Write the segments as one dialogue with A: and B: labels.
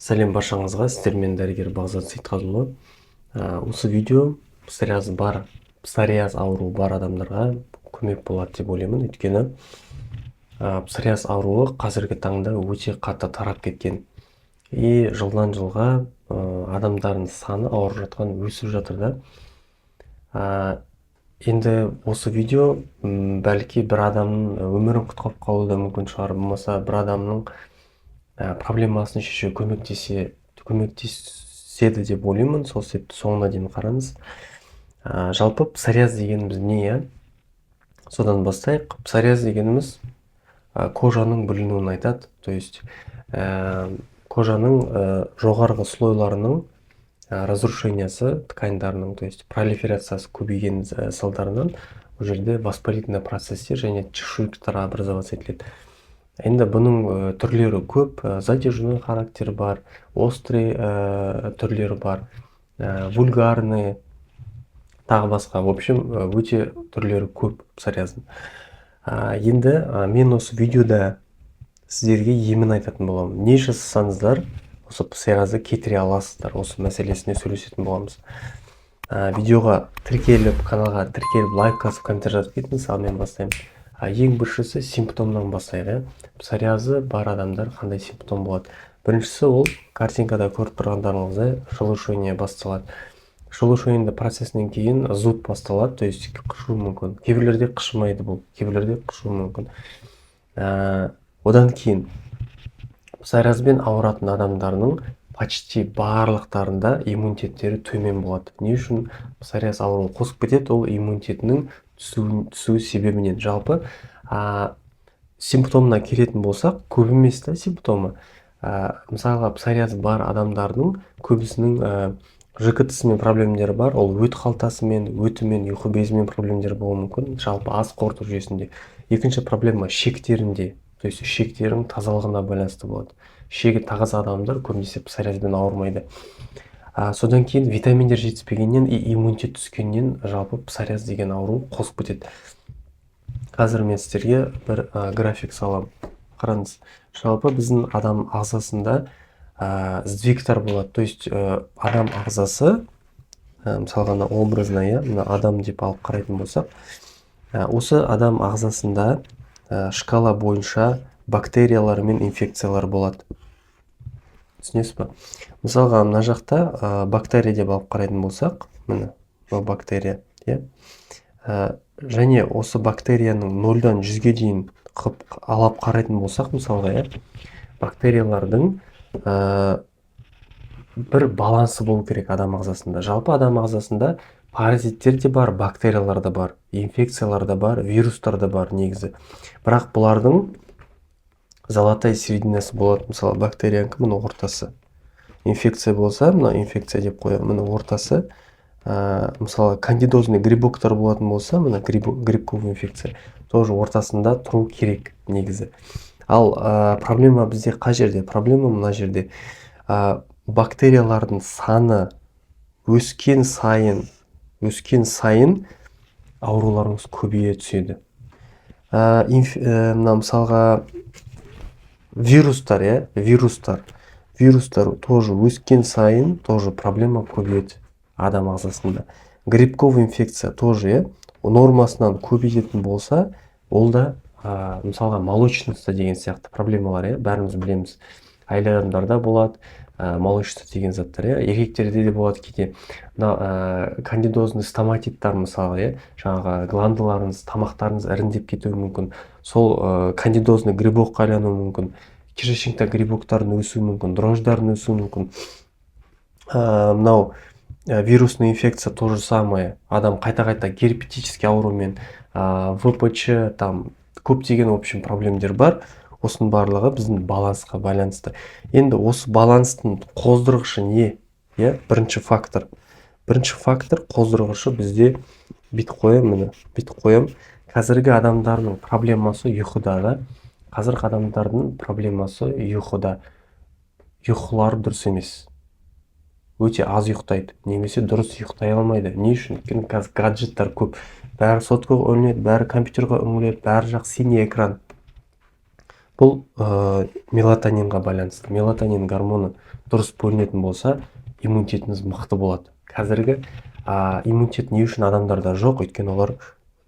A: Сәлем баршаңызға, сіздермен дәрігер Бағзат Сейтқазұлы. Осы видео псориаз ауруы бар адамдарға көмек болады деп ойлаймын. Өйткені псориаз ауруы қазіргі таңда өте қатты тарап кеткен. И жылдан жылға адамдардың саны ауырып жатқан өсіп жатыр да. Енді осы видео бәлки бір адамның өмірін құтқарып қалуы да мүмкін шығар, болмаса бір адамның проблемасын шешуге көмектеседі деп ойлаймын. Сол себепті соңына дейін қараңыз. Жалпы псориаз дегеніміз не? Содан бастайық. Псориаз дегеніміз кожаның бүлінуін айтады. То есть кожаның жоғарғы слойларының разрушениясы, тканьдарының, то есть пролиферациясы көбейген салдарынан бұл жерде воспалительный процесстер және чешуйкалар образоваться етіледі. Енді бұның түрлері көп, затяжной характер бар, острый түрлері бар, вульгарный, тағы басқа. В общем, өте түрлері көп псориаздың. Енді мен осы видеода сіздерге емін айтатын боламын. Не жасасаңыздар, осы псориазды кетіре аласыздар. Осы мәселесіне сөйлесетін боламыз. Видеоға тіркеліп, каналға тіркеліп, лайк басып, комментарий жазып кетіңіз, ал мен бастаймын. Ең біріншісі симптомнан бастайық. Псориазы бар адамдар қандай симптом болады? Біріншісі ол картинкада көріп тұрғандарыңыздай шелушение басталады. Шелушение процесінен кейін зуд басталады, то есть қышуы мүмкін. Кейбіреулерде қышымайды бұл, кейбіреулерде қышуы мүмкін. Одан кейін псориазбен ауыратын адамдардың почти барлықтарында иммунитеттері төмен болады. Не үшін? Псориаз ауруы қосып кетеді, ол иммунитетінің түсуі себебінен. Жалпы симптомына келетін болсақ, көп емес та симптомы. Мысалға, псориаз бар адамдардың көбісінің ЖКТ-сымен проблемдері бар, ол өт қалтасымен, өтімен, ұйқы безімен проблемдері болуы мүмкін, жалпы ас қорыту жүйесінде. Екінші проблема шектерінде, то есть шектердің тазалығына байланысты болады. Шегі тағыз адамдар көбінесе псориазбен ауырмайды. Содан кейін витаминдер жетіспегеннен и иммунитет түскеннен жалпы псориаз деген ауру қосып кетеді. Қазір мен сіздерге бір график салам. Қараңыз, жалпы біздің адам ағзасында сдвигтар болады. То есть адам ағзасы, мысалға образная, мына адам деп алып қарайтын болсақ, осы адам ағзасында шкала бойынша бактериялар мен инфекциялар болады. Түсінесіз ба? Мысалға, мына жақта бактерия деп алып қарайтын болсақ, міне, бұл бактерия, және осы бактерияның 0-дан 100-ге дейін алып қарайтын болсақ, мысалға, бактериялардың бір балансы болу керек адам ағзасында. Жалпы адам ағзасында паразиттер де бар, бактериялар да бар, инфекциялар да бар, вирустар да бар негізі. Бірақ бұлардың золотая серединасы болады. Мысалы, бактерияның мына ортасы. Инфекция болса, мына инфекция деп қоямын, мына ортасы. Мысалы, кандидозный грибоктар болатын болса, мына грибковый инфекция. Тоже ортасында тұру керек негізі. Ал проблема бізде қай жерде? Проблема мына жерде. Бактериялардың саны өскен сайын ауруларыңыз көбейе түседі. Мысалға, вирустар тоже өскен сайын тоже проблема көбейеді адам ағзасында. Грибковый инфекция тоже нормасынан көбейтетін болса, ол да мысалға молочница деген сияқты проблемалар, бәріміз білеміз. Әйел адамдарда болады молочница деген заттар, еркектерде де болады кейде. Кандидозный стоматиттар мысалы, жаңағы гландыларыңыз, тамақтарыңыз іріңдеп кетуі мүмкін. Сол кандидозный грибокқа айлануы мүмкін. Кишечникте грибоктардың өсуі мүмкін, дрожждардың өсуі мүмкін. Мынау вирусный инфекция то же самое. Адам қайта-қайта герпетический аурумен, ВПЧ, там көптеген, в общем, проблемдер бар. Осының барлығы біздің балансқа байланысты. Енді осы баланстың қоздырғышы не? Бірінші фактор қоздырғышы бізде бүйтіп қоям. Қазіргі адамдардың проблемасы ұйқыда. Қазіргі адамдардың проблемасы ұйқыда. Ұйқылары дұрыс емес. Өте аз ұйықтайды, немесе дұрыс ұйықтай алмайды. Не үшін? Өйткені қазір гаджеттар көп. Бәрі соткаға үңіледі, бәрі компьютерға үңіледі, бәрі жақ синий экран. Бұл мелатонинға байланысты. Мелатонин гормоны дұрыс бөлінетін болса, иммунитетіміз мықты болады. Қазіргі иммунитет не үшін адамдарда жоқ, өйткені олар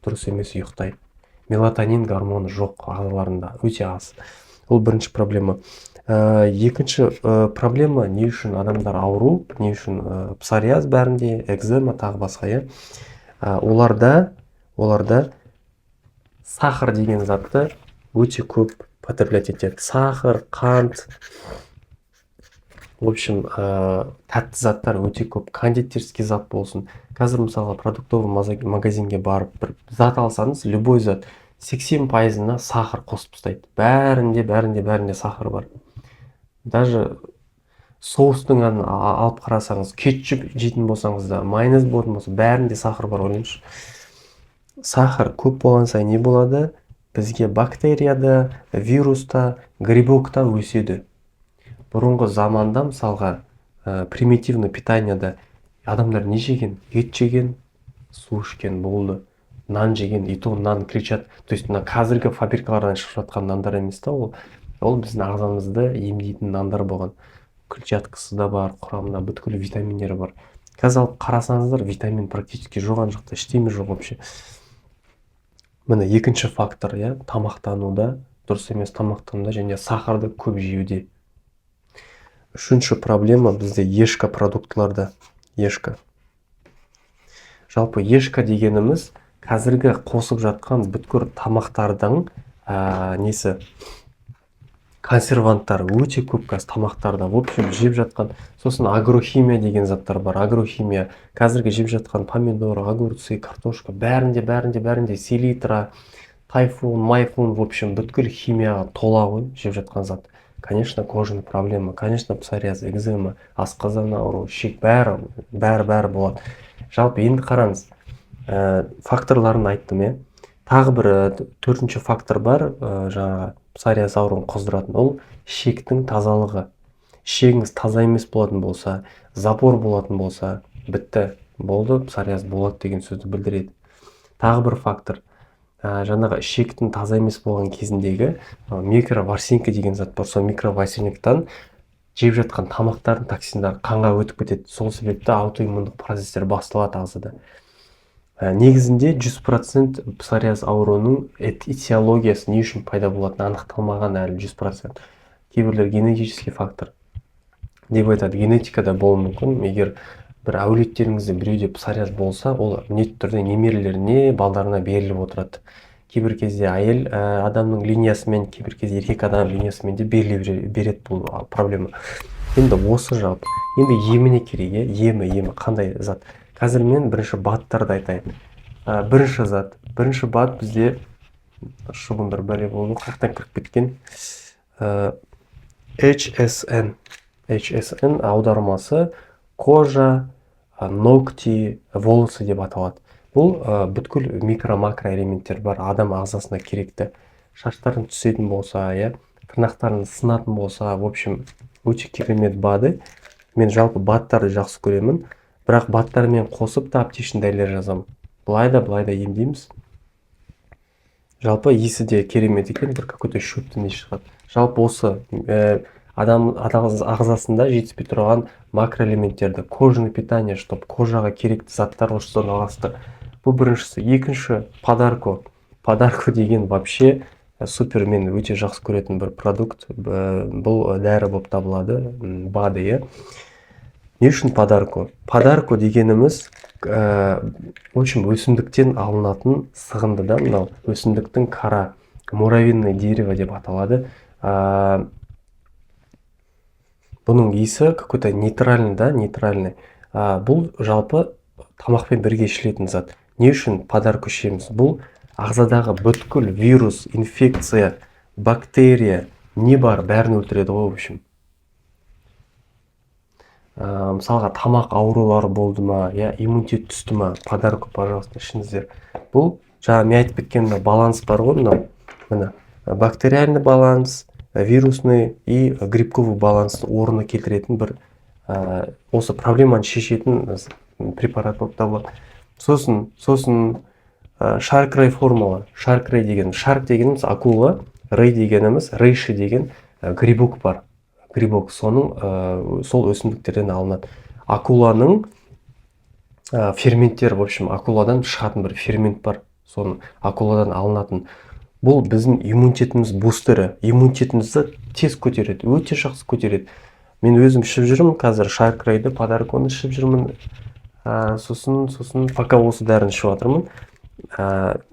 A: дұрыс емес ұйықтайды. Мелатонин гормоны жоқ ағзаларында, өте аз. Ол бірінші проблема. Екінші проблема, не үшін адамдар ауру, не үшін псориаз бәрінде, экзема, тағы басқа. Оларда сахар деген затты өте көп потреблять етеді. Сахар, қант, в общем, тәтті заттар өте көп, кондитерский зат болсын. Қазір мысалға продуктовый магазинге барып бір зат алсаңыз, любой зат 80%-ына сахар қосып тастайды. Бәрінде сахар бар. Даже соустың алып қарасаңыз, кетчуп жейтін болсаңыз да, майонез болатын болса, бәрінде сахар бар, ойлаңызшы. Сахар көп болған сайын не болады? Бізге бактерияда, вируста, грибокта өседі. Бұрынғы заманда мысалға примитивный питанияда адамдар не жеген? Ет жеген, су ішкен болды. Нан жеген, и то нан кричат. То есть қазіргі фабрикалардан шығып жатқан нандар емес та, ол біздің ағзамызды емдейтін нандар болған. Клетчаткасы да бар, құрамында бүткіл витаминдері бар. Қазір алып қарасаңыздар, витамин практически жоған жақта, ештеме жоқ вообще. Міне екінші фактор, тамақтануда, дұрыс емес тамақтануда және сахарды көп жеуде. Үшінші проблема бізде ешка продуктыларда. Ешка. Жалпы ешка дегеніміз қазіргі қосып жатқан бүткір тамақтардың несі? Консерванттар өте көп қазір тамақтарда. В общем, жеп жатқан. Сосын агрохимия деген заттар бар. Агрохимия. Қазіргі жеп жатқан помидор, огурцы, картошка, бәрінде селитра, тайфун, майфун, в общем, бүткіл химияға тола ғой жеп жатқан зат. Конечно, кожаный проблема, конечно, псориаз, экзема, асқазан ауру, шек, бәрі болады. Жалпы енді қараңыз, факторларын айттым. Тағы бір төртінші фактор бар, жаңағы псориаз ауруын қоздыратын, ол шектің тазалығы. Шегіңіз таза емес болатын болса, запор болатын болса, бітті, болды, псориаз болады деген сөзді білдіреді. Тағы бір фактор, жаңағы шектің таза емес болған кезіндегі микроварсинка деген зат бар. Сол микроварсинктан жеп жатқан тамақтардың токсиндері қанға өтіп кетеді. Сол себепті аутоиммундық процестер басталады ағзада. Негізінде 100% псориаз ауруының этиологиясы не үшін пайда болатыны анықталмаған әлі 100%. Кейбірлер генетический фактор деп айтады. Генетикада болуы мүмкін. Егер бір әулеттеріңізде біреуде псориаз болса, ол міндетті түрде немерелеріне, балдарына беріліп отырады. Кейбір кезде әйел адамның линиясымен, кейбір кезде еркек адам линиясымен де береді бұл проблема. Енді осы жалпы. Енді еміне керек, емі қандай зат? Қазір мен бірінші баттарды айтайын. Бірінші бат бізде шыбындар бәле болды, қаяқтан кіріп кеткен. HSN аудармасы кожа, ногти, волосы деп аталады. Бұл бүткіл микро-макро элементтер бар, адам ағзасына керекті. Шаштарын түсетін болса, тырнақтарын сынатын болса, в общем, өте керемет бады. Мен жалпы баттарды жақсы көремін. Бірақ баттармен қосып та аптечный дәрілер жазамын. Былай да емдейміз. Жалпы есі де керемет екен, бір какой-то шөптің есі шығады. Жалпы осы адам ағзасында жетіспей тұрған макроэлементтерді, кожный питание, чтобы кожаға керекті заттар осыдан аласты. Бұл біріншісі. Екінші подарко. Подарко деген вообще супер, мен өте жақсы көретін бір продукт. Бұл дәрі болып табылады, БАДы. Не үшін подарко? Подарко дегеніміз очень өсімдіктен алынатын сығындыда, мынау өсімдіктің қара, муравьиное дерево деп аталады. Бұның иісі какой-то нейтральный. Бұл жалпы тамақпен бірге ішілетін зат. Не үшін подарко ішеміз? Бұл ағзадағы бүткіл вирус, инфекция, бактерия, не бар, бәрін өлтіреді ғой, в общем. Мысалға тамақ аурулары болды ма, иммунитет түсті ма, подарко, пожалуйста, ішіңіздер. Бұл жаңа мен айтып кеткенде баланс бар ғой, мына бактериальный баланс, вирусный и грибковый баланс орнына келтіретін бір осы проблеманы шешетін препарат болып табылады. Сосын Шаркрай формула. Шаркрай деген, шарк дегеніміз акула, рей дегеніміз, рейші деген грибок бар. Грибок соның сол өсімдіктерден алынады. Акуланың ферменттер, в общем, акуладан шығатын бір фермент бар. Соның акуладан алынатын. Бұл біздің иммунитетіміз бустері. Иммунитетімізді тез көтереді, өте жақсы көтереді. Мен өзім ішіп жүрмін, қазір Шарк-Рейді, Подарконы ішіп жүрмін. Сосын пока осы дәріні ішіп жатырмын.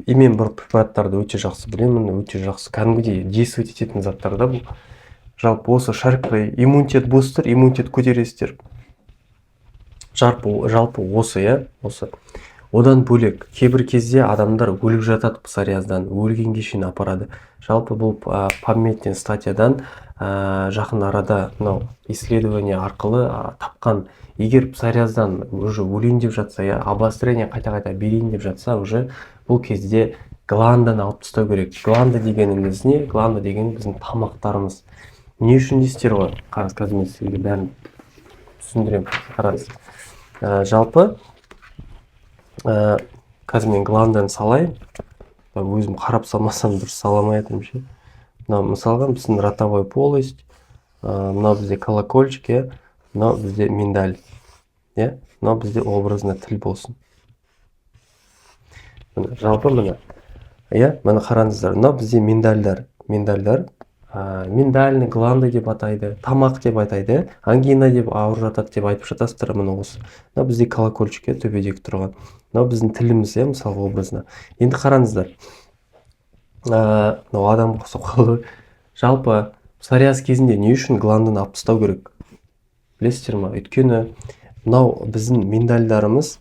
A: И мен бір препараттарды өте жақсы білемін, өте жақсы кәдімгідей действовать ететін заттар да бұл. Жалпы осы Шарк-Рей иммунитет бустер, иммунитет көтересіздер. Жалпы осы, осы. Одан бөлек, кейбір кезде адамдар өліп жатады псориаздан, өлгенге шейін апарады. Жалпы бұл PubMedтен статьядан жақын арада мынау исследование арқылы тапқан. Егер псориаздан уже өлейін деп жатса, обострение қайта-қайта берейін деп жатса, уже бұл кезде гланданы алып тастау керек. Гланда дегеніміз не? Гланда деген біздің тамақтарымыз. Не үшін дейсіздер ғой? Қазір мен сізге бәрін түсіндіремін. Қараңыз. Жалпы қазір мен гланданы салайын. Өзім қарап салмасам дұрыс саламай жатырмын ше. Мынау мысалға біздің ротовой полость, мынау бізде колокольчик, мынау бізде миндаль. Мынау бізде образно тіл болсын. Жалпы мына. Мына қараңыздар. Мынау бізде миндальдар. Миндальный гланды деп атайды, тамақ деп атайды, ангина деп ауырып жатады деп айтып жатасыздар мына осы. Мынау бізде колокольчик, төбедегі тұрған. Мынау біздің тіліміз, мысалы образно. Енді қараңыздар. Мынау адам қолы. Жалпы псориаз кезінде не үшін гланданы алып тастау керек? Білесіздер ме? Өйткені мынау біздің миндальдарымыз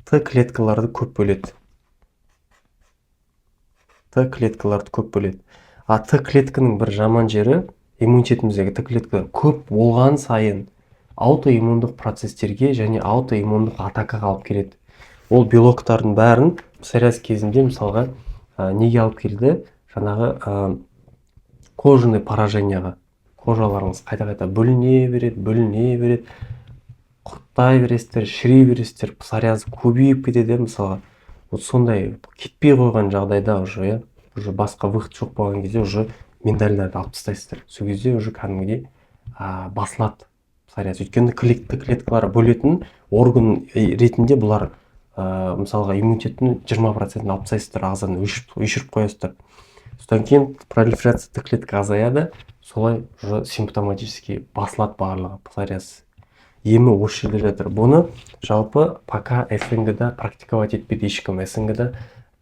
A: Т клеткаларды көп бөледі. Т клеткаларды көп бөледі. Т клетканың бір жаман жері, иммунитетіміздегі Т клетка көп болған сайын аутоиммундық процестерге және аутоиммундық атакаға алып келеді. Ол белоктардың бәрін псориаз кезінде мысалға неге алып келді? Жаңағы кожный пораженияға. Кожаларыңыз қайта-қайта бөліне береді, құрттай бересіздер, шірей бересіздер, псориаз көбейіп кетеді, мысалға. Вот сондай кетпей қойған жағдайда уже басқа выход жоқ болған кезде уже миндальдарды алып тастайсыздар. Сол кезде уже кәдімгідей басылады псориаз. Өйткені клеткалар бөлетін орган ретінде бұлар мысалға иммунитеттің 20% алып тастайсыздар, ағзаны өшіріп қоясыздар. Содан кейін пролиферация Т клетка азаяды, солай уже симптоматически басылады барлығы псориаз. Емі осы жерде жатыр. Бұны жалпы пока СНГ-да практиковать етпейді ешкім. СНГ-да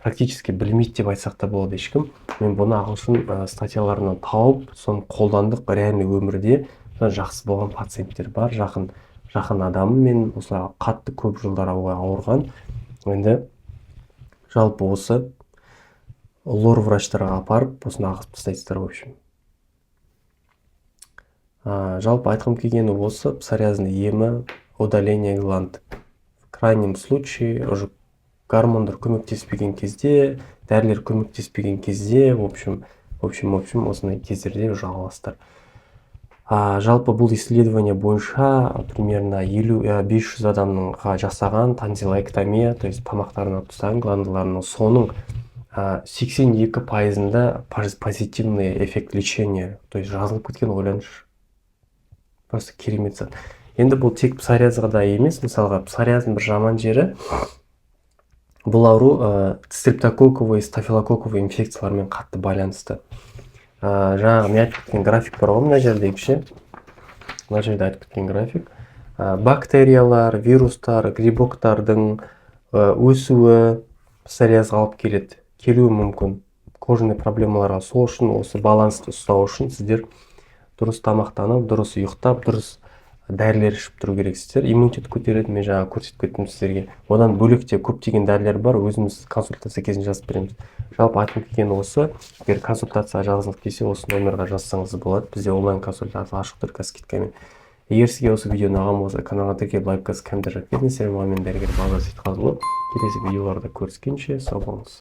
A: практически білмейді деп айтсақ та болады ешкім. Мен бұны ағылшын статьяларынан тауып, соны қолдандық реальный өмірде жақсы болған пациенттер бар. Жақын адамым мен осылай қатты көп жылдар ауырған. Енді жалпы осы лор врачтарға апарып, осыны ағызып тастайсыздар, в общем. Жалпы айтқым келгені осы, псориазның емі удаление гланд. В крайнем случае, уже гормондар көмектеспеген кезде, дәрілер көмектеспеген кезде, в общем, осындай кездерде уже аласыздар. Жалпы бұл исследование бойынша примерно 500 адамға жасаған тонзиллэктомия, то есть тамақтарын алып тастаған гландаларының соның 82%-ында позитивный эффект лечения, то есть жазылып кеткен, ойлаңызшы. Просто керемет зат. Енді бұл тек псориазға да емес, мысалға псориаздың бір жаман жері, бұл ауру стрептококковый, стафилококковый инфекциялармен қатты байланысты. Жаңағы мен айтып кеткен график бар ғой, мына жердегі ше. Мына жерде айтып кеткен график. Бактериялар, вирустар, грибоктардың өсуі псориазға алып келуі мүмкін. Кожный проблемаларға. Сол үшін осы балансты ұстау үшін сіздер дұрыс тамақтанып, дұрыс ұйықтап, дұрыс дәрілер ішіп тұру керексіздер. Иммунитет көтереді, мен жаңа көрсетіп кеттім сіздерге. Одан бөлек те көптеген дәрілер бар, өзіміз консультация кезінде жазып береміз. Жалпы айтқым келгені осы, егер консультация жазылып келсе, осы номерға жазсаңыз болады. Бізде онлайн консультация ашық тұр скидкамен. Егер сізге осы видео ұнаған болса, каналға тіркеліп лайк, комментарий жазып кетіңіздер. Мен дәрігер Бағдат Сейтқазы болып, келесі видеоларда көріскенше сау болыңыз.